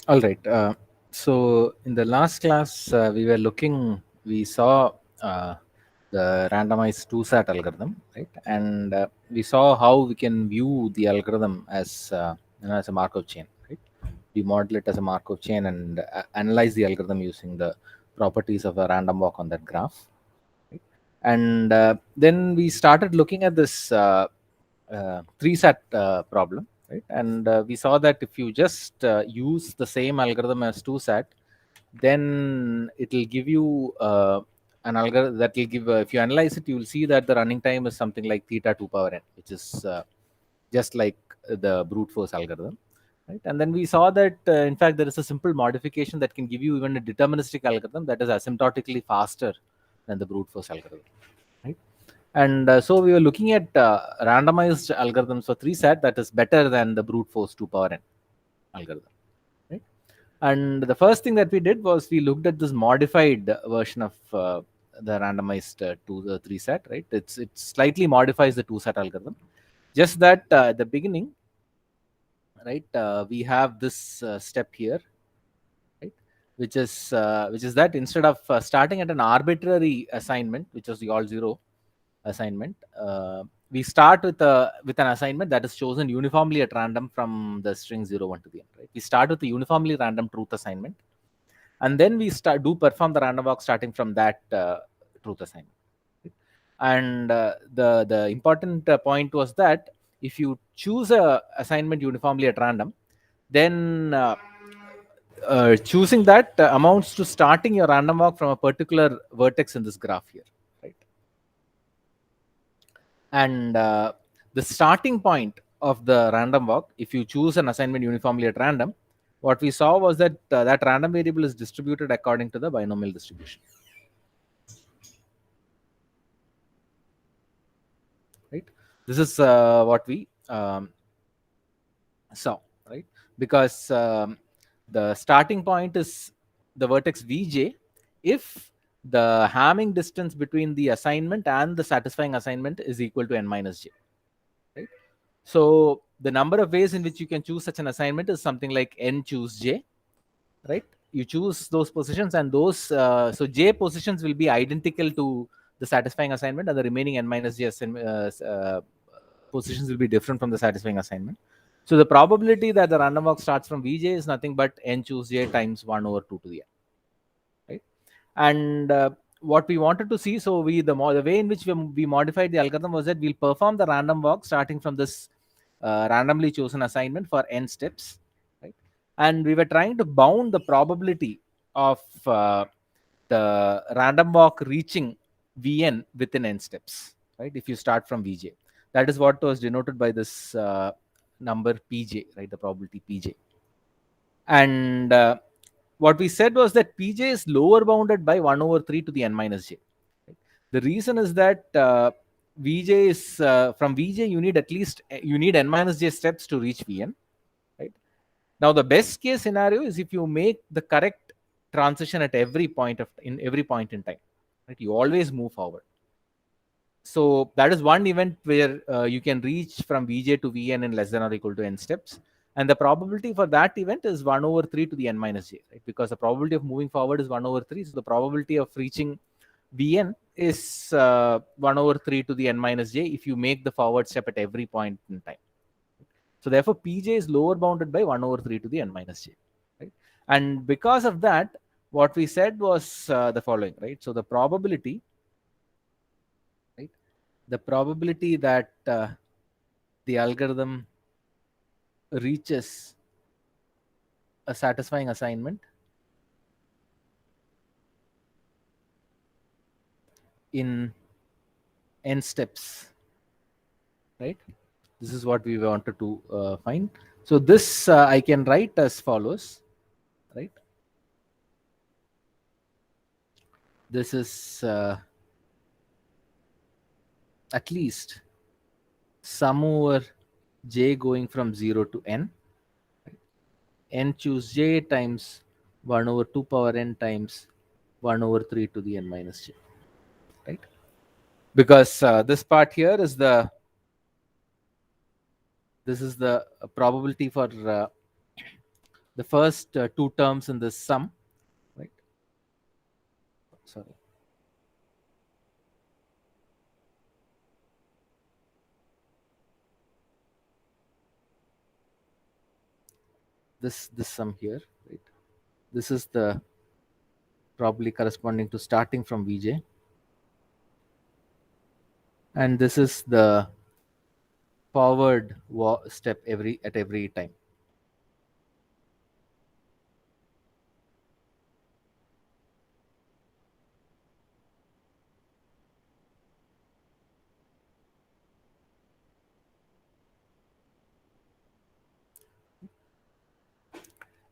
All right. So in the last class, we saw uh, the randomized two-sat algorithm, right? And we saw how we can view the algorithm as as a Markov chain, right? We model it as a Markov chain and analyze the algorithm using the properties of a random walk on that graph. Right? And then we started looking at this three-sat problem, right? And we saw that if you just use the same algorithm as two-sat, then it will give you an algorithm that will give. If you analyze it, you will see that the running time is something like theta 2 power n, which is just like the brute force algorithm. Right? And then we saw that in fact there is a simple modification that can give you even a deterministic algorithm that is asymptotically faster than the brute force algorithm. Right? And so we were looking at randomized algorithms for 3-sat that is better than the brute force 2 power n algorithm. Right? And the first thing that we did was we looked at this modified version of the randomized 3-sat. Right? It slightly modifies the 2-sat algorithm. Just that at the beginning, right, we have this step here, right, which is that instead of starting at an arbitrary assignment, which is the all zero assignment, we start with an assignment that is chosen uniformly at random from the string 0 1 to the end. Right, we start with the uniformly random truth assignment, and then we perform the random walk starting from that truth assignment. Right? And the important point was that if you choose a assignment uniformly at random, then choosing that amounts to starting your random walk from a particular vertex in this graph here, right? And the starting point of the random walk, if you choose an assignment uniformly at random, what we saw was that that random variable is distributed according to the binomial distribution, right? This is what we saw, right? Because the starting point is the vertex vj if the Hamming distance between the assignment and the satisfying assignment is equal to n minus j, right? So the number of ways in which you can choose such an assignment is something like n choose j, right? You choose those positions, and those so j positions will be identical to the satisfying assignment, and the remaining n minus j positions will be different from the satisfying assignment. So the probability that the random walk starts from Vj is nothing but n choose j times 1 over 2 to the n, right? And what we wanted to see, so the way in which we modified the algorithm was that we'll perform the random walk starting from this randomly chosen assignment for n steps, right? And we were trying to bound the probability of the random walk reaching Vn within n steps, right? If you start from Vj, that is what was denoted by this number Pj, right? The probability Pj. And what we said was that Pj is lower bounded by 1 over 3 to the n minus j. Right? The reason is that Vj is from Vj you need n minus j steps to reach Vn. Right? Now the best case scenario is if you make the correct transition at every point in time. Right? You always move forward. So that is one event where you can reach from Vj to Vn in less than or equal to n steps. And the probability for that event is 1 over 3 to the n minus j, right? Because the probability of moving forward is 1 over 3. So the probability of reaching Vn is 1 over 3 to the n minus j if you make the forward step at every point in time. So therefore, Pj is lower bounded by 1 over 3 to the n minus j. Right? And because of that, what we said was the following, right? So the probability, right? The probability that the algorithm reaches a satisfying assignment in n steps, right? This is what we wanted to find. So this I can write as follows, right? This is at least sum over j going from 0 to n, n choose j times 1 over 2 power n times 1 over 3 to the n minus j, right? Because this part here is the probability for the first two terms in this sum, right? Sorry. This sum here, right? This is the probably corresponding to starting from Vj, and this is the forward step at every time.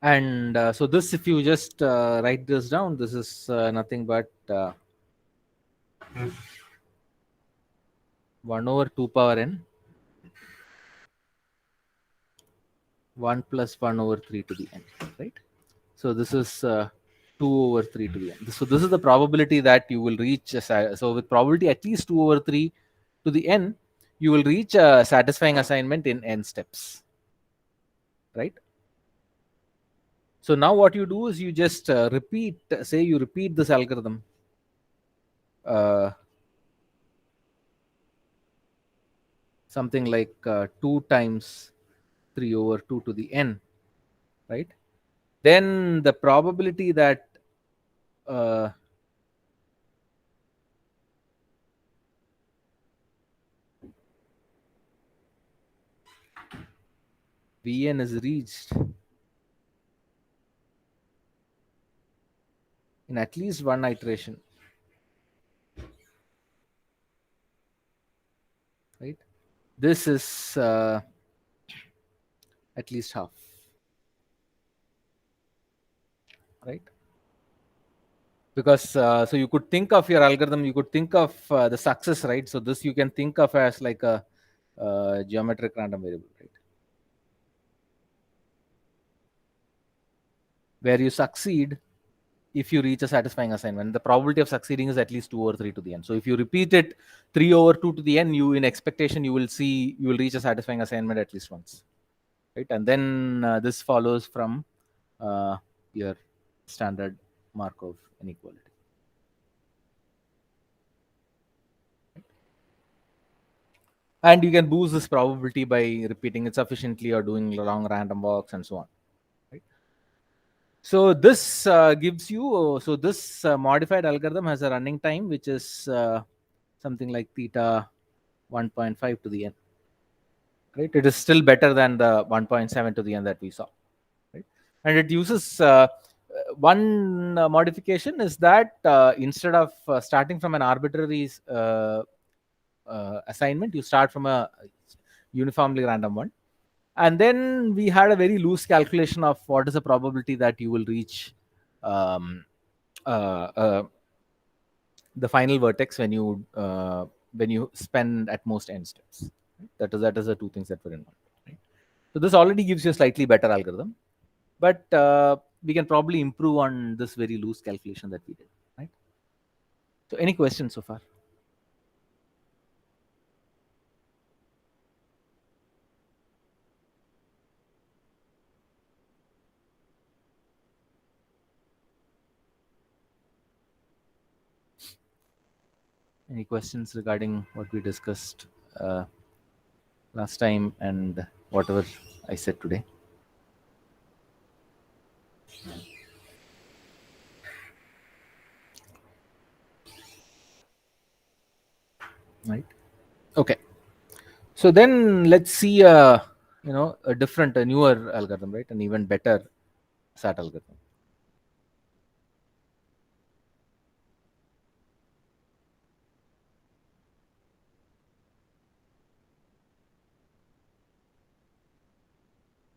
And so this, if you just write this down, this is nothing but 1 over 2 power n 1 plus 1 over 3 to the n, right? So this is 2 over 3 to the n. So this is the probability that you will reach. So with probability at least 2 over 3 to the n, you will reach a satisfying assignment in n steps, right? So now what you do is you just say you repeat this algorithm. Something like 2 times 3 over 2 to the n, right? Then the probability that uh, Vn is reached in at least one iteration, right? This is at least half, right? Because so you could think of your algorithm, you could think of the success, right? So this you can think of as like a geometric random variable, right? Where you succeed if you reach a satisfying assignment. The probability of succeeding is at least 2 over 3 to the n. So if you repeat it 3 over 2 to the n, you in expectation you will reach a satisfying assignment at least once, right? And then this follows from your standard Markov inequality. And you can boost this probability by repeating it sufficiently or doing long random walks and so on, right? So this gives you, so this modified algorithm has a running time which is something like theta 1.5 to the n, right? It is still better than the 1.7 to the n that we saw, right? And it uses one modification is that instead of starting from an arbitrary assignment, you start from a uniformly random one. And then we had a very loose calculation of what is the probability that you will reach um, uh, uh, the final vertex when you spend at most n steps. That is the two things that were involved. Right? So this already gives you a slightly better algorithm, but we can probably improve on this very loose calculation that we did. Right? So any questions so far? Any questions regarding what we discussed last time and whatever I said today? Right. Okay. So then let's see a different, a newer algorithm, right? An even better SAT algorithm.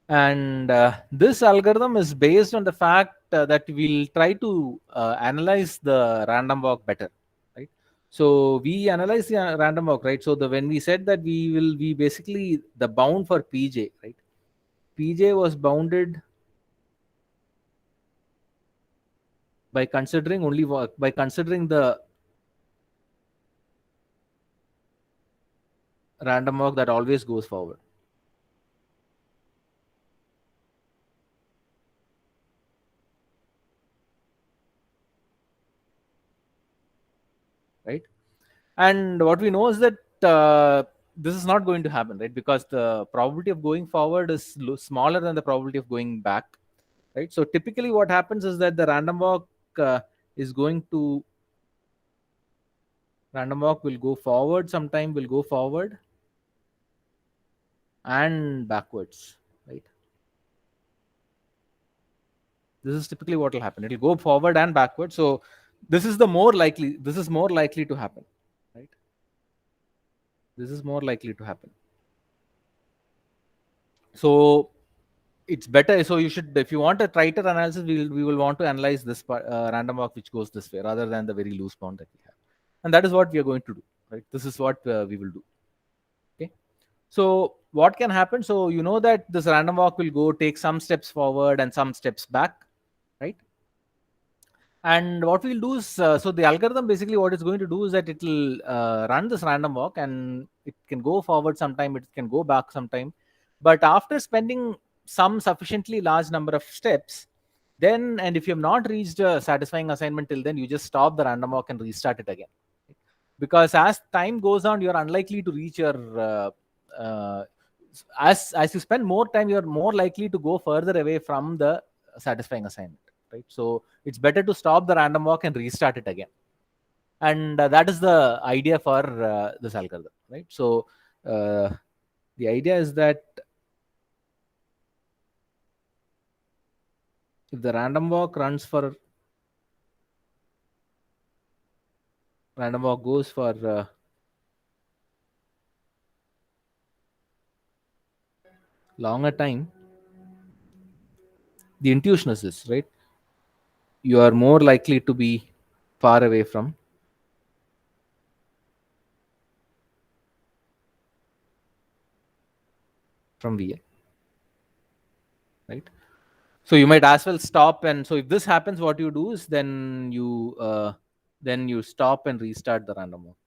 And this algorithm is based on the fact that we'll try to analyze the random walk better, right? So we analyze the random walk, right? So when we said that we basically the bound for Pj, right? Pj was bounded by considering by considering the random walk that always goes forward. right? And what we know is that this is not going to happen, right? Because the probability of going forward is smaller than the probability of going back, right? So typically what happens is that the is going to random walk will go forward sometime, will go forward and backwards, right? This is typically what will happen. It will go forward and backward. So this is more likely to happen, right? This is more likely to happen. So it's better. So you should, if you want a tighter analysis, we will want to analyze this random walk which goes this way rather than the very loose bound that we have. And that is what we are going to do, right? This is what we will do. Okay. So what can happen? So you know that this random walk will go take some steps forward and some steps back, right? And what we'll do is, so the algorithm basically what it's going to do is that it will run this random walk and it can go forward sometime, it can go back sometime. But after spending some sufficiently large number of steps, then, and if you have not reached a satisfying assignment till then, you just stop the random walk and restart it again. Because as time goes on, you're unlikely to reach your, as you spend more time, you're more likely to go further away from the satisfying assignment, right? So it's better to stop the random walk and restart it again. And that is the idea for this algorithm, right? So the idea is that if the random walk goes for longer time, the intuition is this, right? You are more likely to be far away from VN, right? So you might as well stop. And so if this happens, what you do is then you stop and restart the random walk.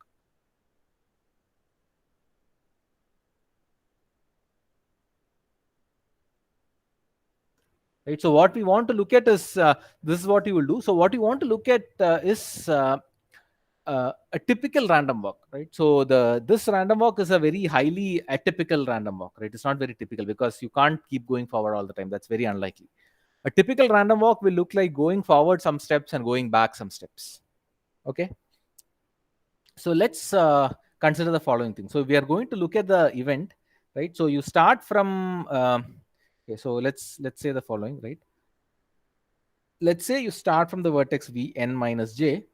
Right. So what we want to look at is this is what you will do. So what you want to look at is a typical random walk, right? So this random walk is a very highly atypical random walk, right? It's not very typical because you can't keep going forward all the time. That's very unlikely. A typical random walk will look like going forward some steps and going back some steps. Okay. So let's consider the following thing. So we are going to look at the event, right? So you start from okay, so let's say the following, right? Let's say you start from the vertex Vn minus j,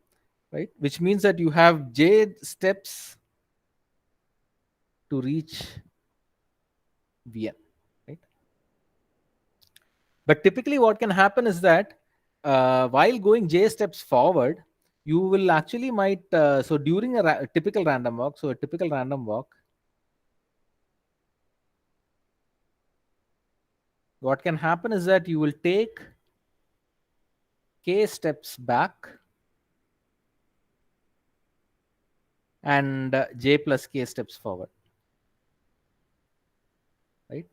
right? Which means that you have j steps to reach Vn, right? But typically what can happen is that while going j steps forward, you will actually might so during a typical random walk, so a typical random walk, what can happen is that you will take k steps back and j plus k steps forward, right?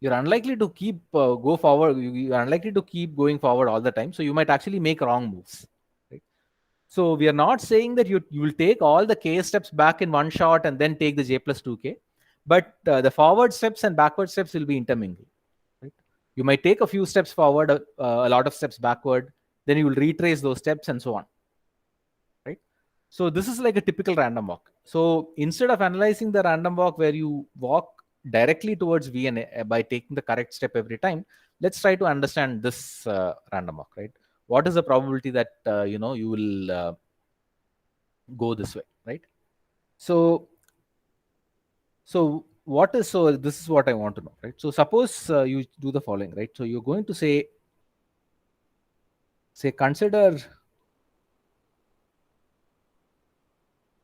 You're unlikely to keep go forward. You're unlikely to keep going forward all the time. So you might actually make wrong moves, right? So we are not saying that you will take all the k steps back in one shot and then take the j plus 2k, but the forward steps and backward steps will be intermingled, right? You might take a few steps forward, a lot of steps backward, then you will retrace those steps and so on, right? So this is like a typical random walk. So instead of analyzing the random walk where you walk directly towards VNA by taking the correct step every time, let's try to understand this random walk, right? What is the probability that you will go this way, right? So this is what I want to know, right? So suppose you do the following, right? So you're going to say consider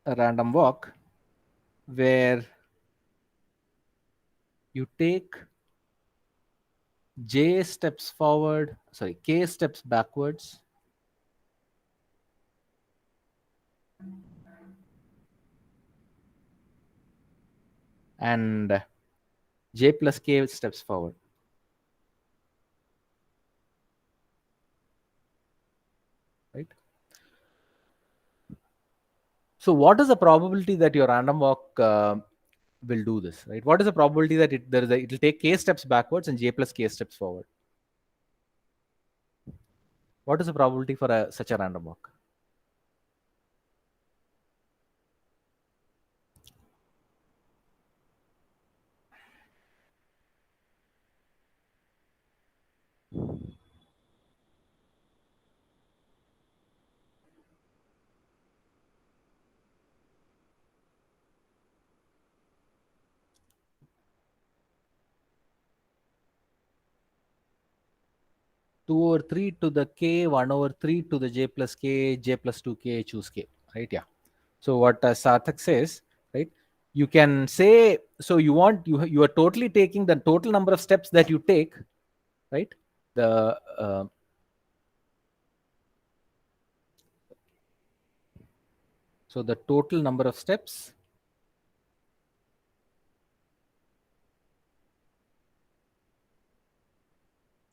a random walk where you take j steps forward, sorry, k steps backwards, and j plus k steps forward, right? So what is the probability that your random walk will do this, right? What is the probability that it will take k steps backwards and j plus k steps forward? What is the probability for such a random walk? Two over three to the k, 1/3 to the j plus k, j plus 2k, choose k, right? Yeah. So what Sarthak says, right? You can say, so you are totally taking the total number of steps that you take, right? The so the total number of steps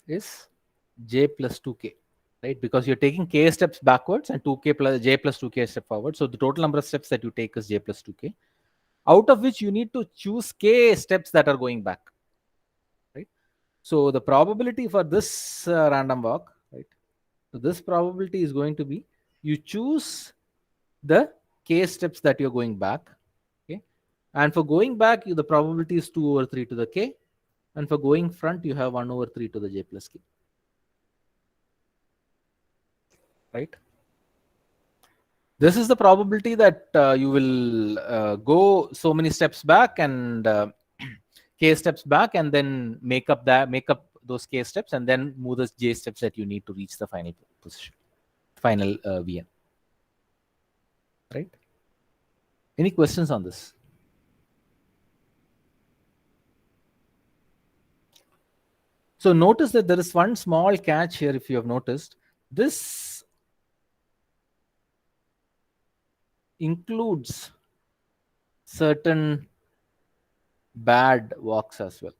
is j plus 2k, right? Because you're taking k steps backwards and 2k plus j plus 2k step forward. So the total number of steps that you take is j plus 2k, out of which you need to choose k steps that are going back, right? So the probability for this random walk, right? So this probability is going to be, you choose the k steps that you're going back, okay? And for going back, the probability is 2/3 to the k, and for going front, you have 1/3 to the j plus k, right? This is the probability that you will go so many steps back and k steps back, and then make up those k steps, and then move the j steps that you need to reach the final position, final vn, right? Any questions on this? So notice that there is one small catch here. If you have noticed, this includes certain bad walks as well,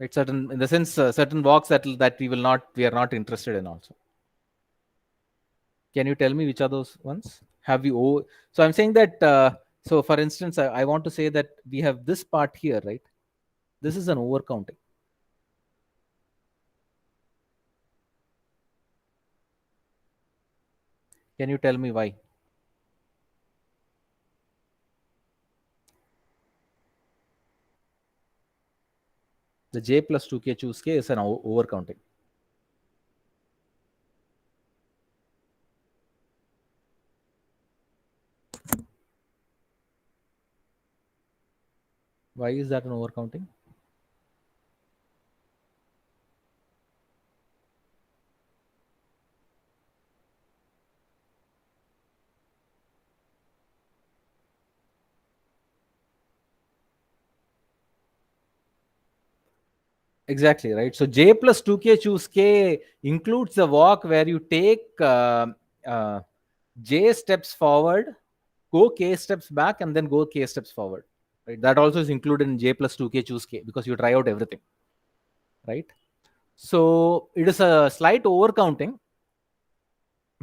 right? Certain, in the sense, certain walks that we are not interested in also. Can you tell me which are those ones? Have you so I'm saying that so for instance, I want to say that we have this part here, right? This is an overcounting. Can you tell me why? The j plus 2k choose k is an overcounting. Why is that an overcounting? Exactly, right? So j plus 2k choose k includes the walk where you take uh, j steps forward, go k steps back, and then go k steps forward, right? That also is included in j plus 2k choose k, because you try out everything, right? So it is a slight overcounting,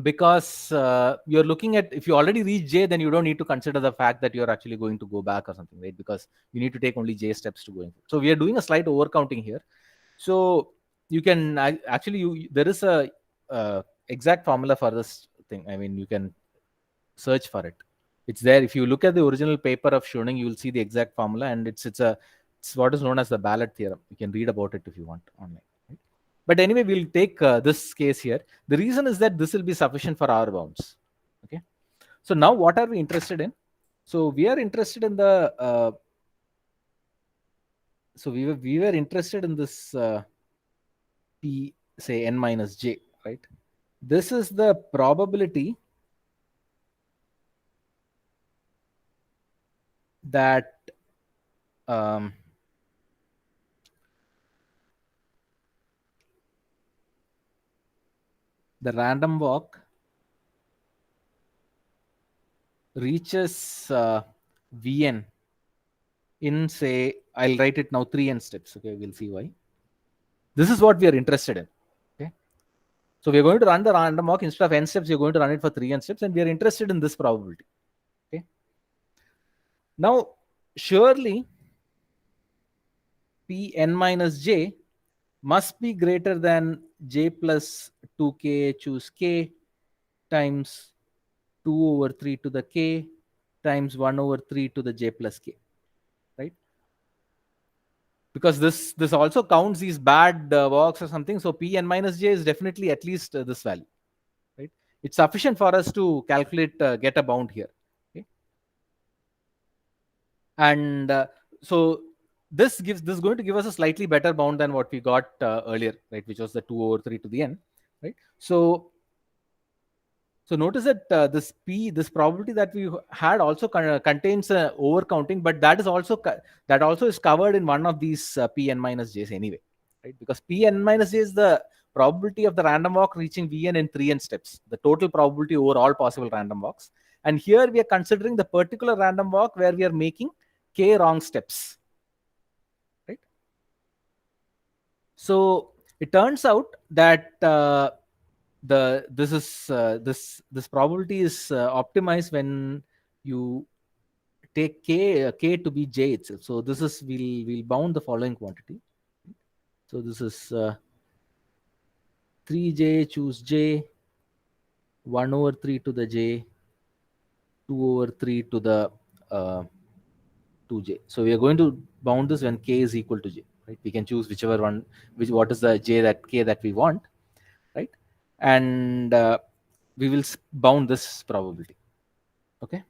because you're looking at, if you already reach j, then you don't need to consider the fact that you're actually going to go back or something, right? Because you need to take only j steps to going. So we are doing a slight overcounting here. So you can actually, there is a exact formula for this thing. I mean, you can search for it. It's there. If you look at the original paper of Schoening, you will see the exact formula, and it's what is known as the Ballot theorem. You can read about it if you want online. Right? But anyway, we'll take this case here. The reason is that this will be sufficient for our bounds. Okay. So now, what are we interested in? So we are interested in the. So we were interested in this p, say n minus j, right? This is the probability that the random walk reaches Vn in, say, I'll write it now 3n steps. Okay, we'll see why. This is what we are interested in. Okay. So we're going to run the random walk. Instead of n steps, you're going to run it for 3n steps, and we are interested in this probability. Okay. Now, surely Pn minus j must be greater than j plus 2k choose k times 2 over 3 to the k times 1 over 3 to the j plus k, right? Because this also counts these bad walks or something. So Pn minus j is definitely at least this value, right? It's sufficient for us to calculate, get a bound here. Okay. And so this is going to give us a slightly better bound than what we got earlier, right? Which was the 2 over 3 to the n, right? So notice that this probability that we had also contains overcounting, but that also is covered in one of these Pn minus j's anyway, right? Because Pn minus j is the probability of the random walk reaching Vn in 3n steps, the total probability over all possible random walks. And here we are considering the particular random walk where we are making k wrong steps, right? So it turns out that this probability is optimized when you take k to be j itself. So this is we'll bound the following quantity. So this is 3j choose j 1 over 3 to the j 2 over 3 to the 2j. So we are going to bound this when k is equal to j, right? We can choose whichever one, what is the j that k that we want, right? And we will bound this probability. Okay.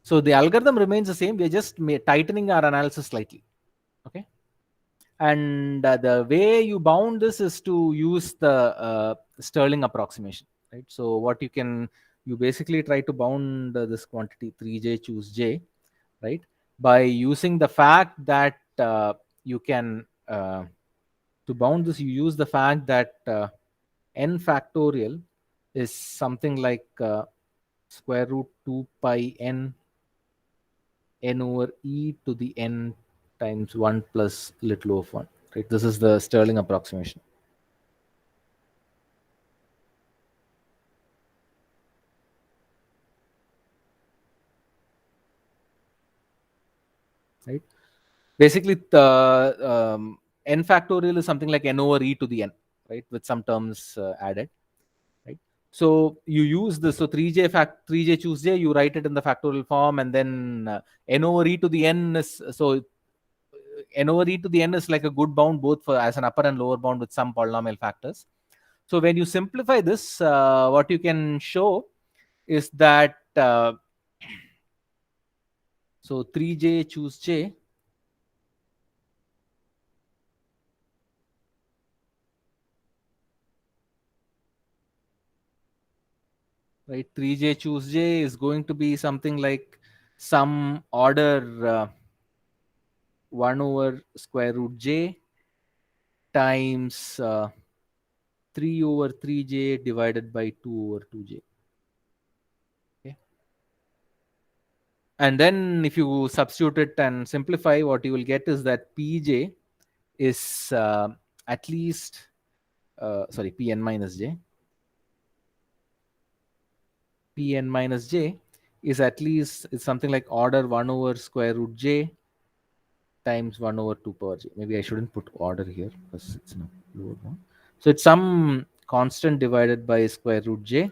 So the algorithm remains the same. We're just tightening our analysis slightly. Okay. And the way you bound this is to use the Stirling approximation, right? So what you basically try to bound this quantity 3j choose j, right? By using the fact that you can, to bound this, you use the fact that n factorial is something like square root 2 pi n over e to the n times 1 plus little of 1, right? This is the Stirling approximation, right? Basically the n factorial is something like n over e to the n, right, with some terms added, right? So you use this. So 3j choose j, you write it in the factorial form, and then n over e to the n is, so n over e to the n is like a good bound both for as an upper and lower bound with some polynomial factors. So when you simplify this, what you can show is that so 3j choose j, right? 3j choose j is going to be something like some order 1 over square root j times 3 over 3j divided by 2 over 2j. Okay. And then if you substitute it and simplify, what you will get is that pj is at least, pn minus j. Pn minus j is at least, it's something like order 1 over square root j times 1 over 2 power j. Maybe I shouldn't put order here because it's no lower one. So it's some constant divided by square root j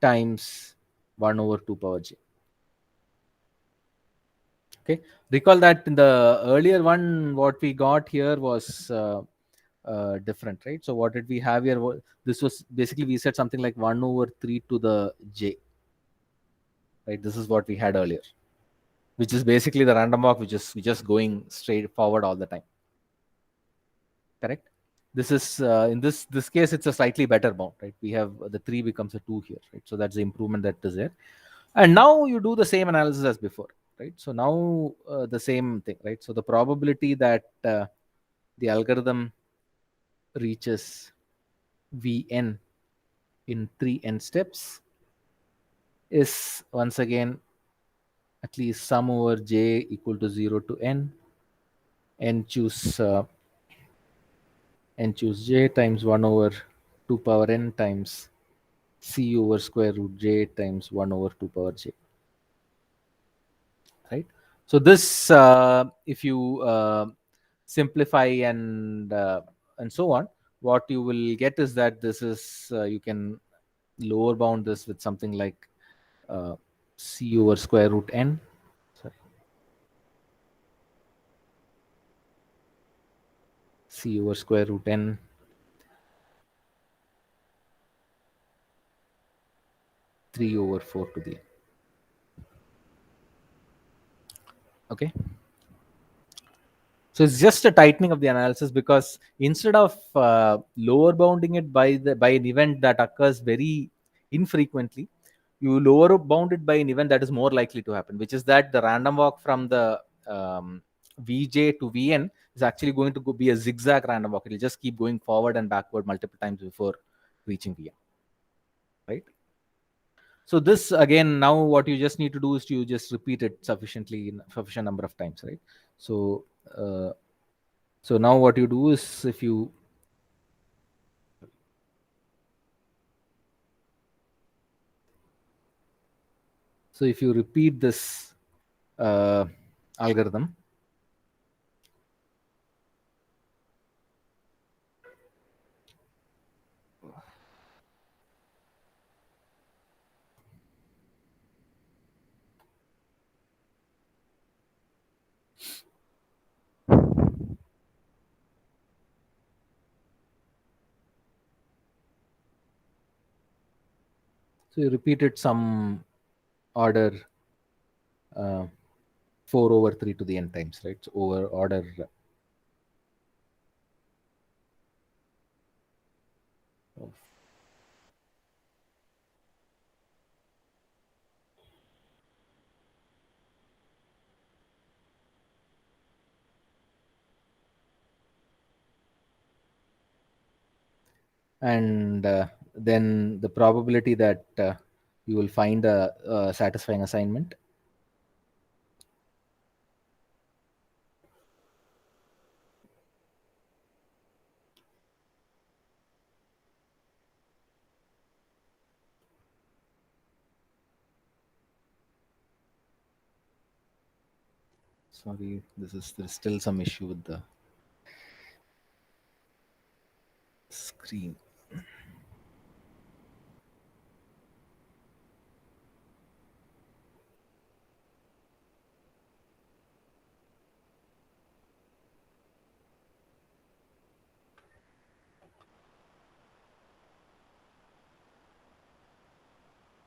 times 1 over 2 power j. Okay. Recall that in the earlier one, what we got here was different, right? So what did we have here? This was basically, we said something like 1 over 3 to the j, right? This is what we had earlier, which is basically the random walk, which is just going straight forward all the time. Correct. This is in this case, it's a slightly better bound, right? We have the 3 becomes a 2 here, right? So that's the improvement that is there. And now you do the same analysis as before, right? So now the same thing, right? So the probability that the algorithm reaches Vn in 3n steps is once again at least sum over j equal to 0 to n choose and choose j times 1 over 2 power n times c over square root j times 1 over 2 power j, right? So this, if you simplify and so on, what you will get is that this is you can lower bound this with something like uh, c over square root n, sorry, c over square root n 3 over 4 to the n. Okay, so it's just a tightening of the analysis, because instead of lower bounding it by an event that occurs very infrequently, you lower bound it by an event that is more likely to happen, which is that the random walk from the vj to vn is actually going to be a zigzag random walk. It will just keep going forward and backward multiple times before reaching vn, right? So this again, now what you just need to do is to just repeat it sufficiently in sufficient number of times, right? So uh, so now what you do is, if you repeat this uh, algorithm, so you repeat it some order uh, 4 over 3 to the n times, right? So over order of, and then the probability that you will find a satisfying assignment. Sorry, there's still some issue with the screen.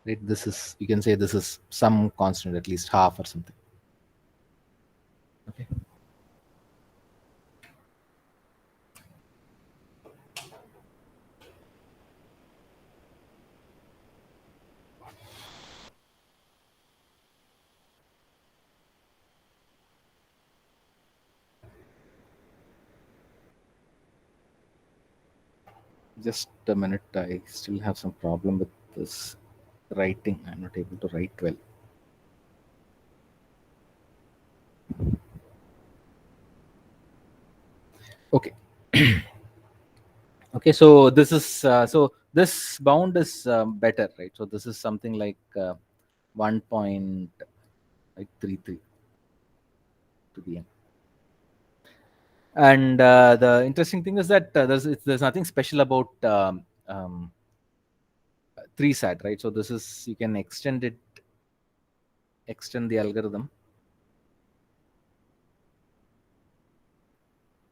Right, this is, you can say this is some constant, at least half or something. Okay. Just a minute. I still have some problem with this writing. I'm not able to write well. Okay. Okay. So this is this bound is better, right? So this is something like 1.33 to the n. And the interesting thing is that there's nothing special about 3 sat, right? So this is, you can extend the algorithm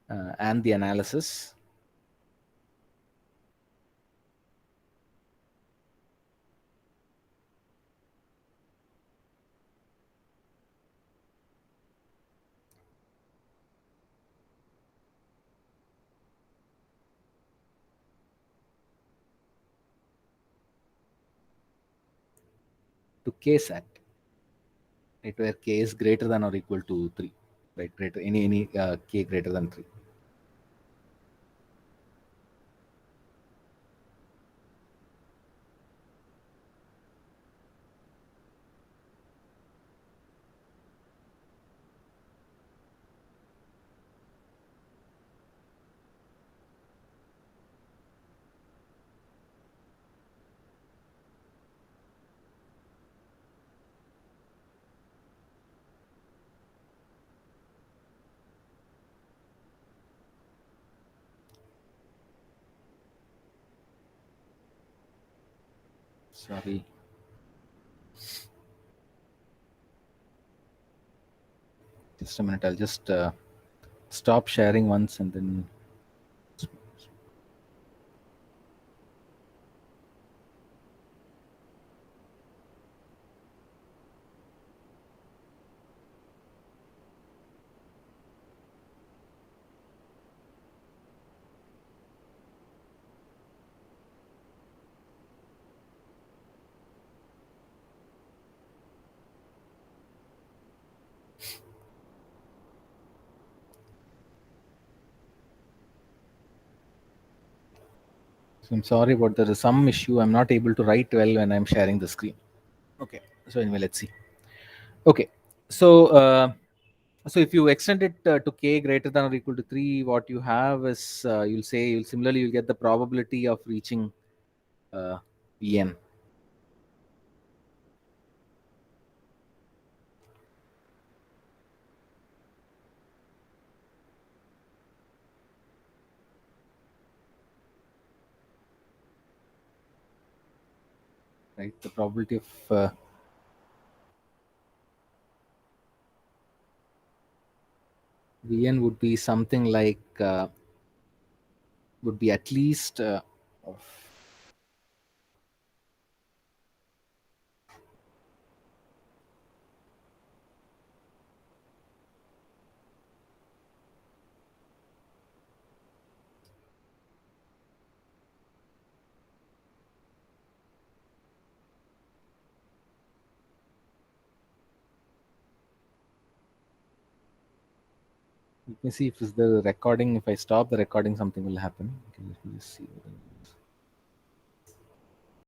and the analysis to ksat, right, where k is greater than or equal to 3, right? Greater, any k greater than 3. Sorry. Just a minute. I'll just stop sharing once and then. So I'm sorry about there is some issue. I'm not able to write well when I'm sharing the screen. Okay. So anyway, let's see. Okay. So so if you extend it to k greater than or equal to 3, what you have is you'll similarly you'll get the probability of reaching Vn. Right. The probability of Vn would be something like would be at least of let me see if it's the recording. If I stop the recording, something will happen. Okay, let me just see.